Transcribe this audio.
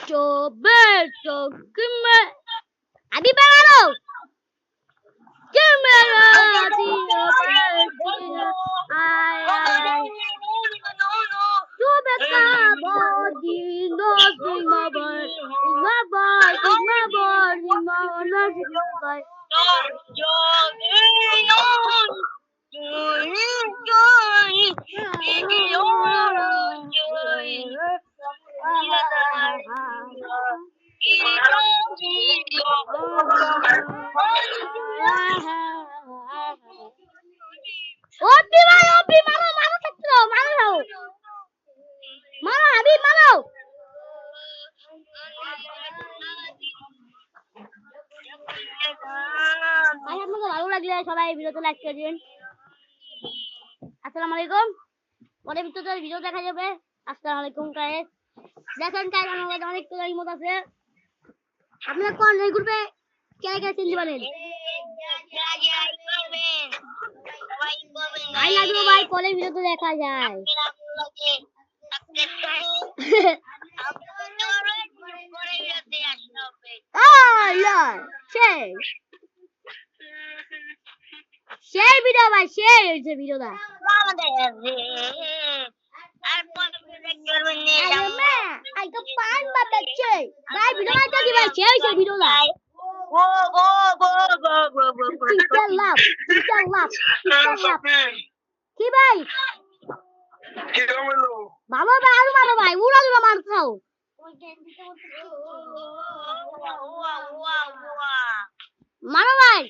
Roberto, give me. Abi baro. Give me Roberto. Ay. Roberto, body, no, sing my boy. Sing my boy, sing my boy, sing my boy, no, sing my boy. Opi mano, mano taklo, mano. Mano, Abi mano. ভাই আপনাকে ভালো লাগলে সবাই ভিডিওতে like করে দিন। আসসালামু আলাইকুম। পরে ভিডিও দেখা যাবে। আসসালামু আলাইকুম গাইস। দেখেন গাইস আমার কাছে অনেক তো ইমোট আছে। আপনারা কোন এই গ্রুপে কে কে চিনতে পারেন? আই লাভ ইউ ভাই, পরে ভিডিওতে দেখা যায়। সেই ভিডিও ভাই, সেই হইছে ভিডিওটা। আই তো পান বাবাচ্ছে ভাই, ভিডিও মাইটা দি ভাই, সেই হইছে ভিডিওটা। Teacher love. কি ভাই? ভালো ভাই, আরো মারো ভাই, উড়া উড়া মারছাও। মারো ভাই।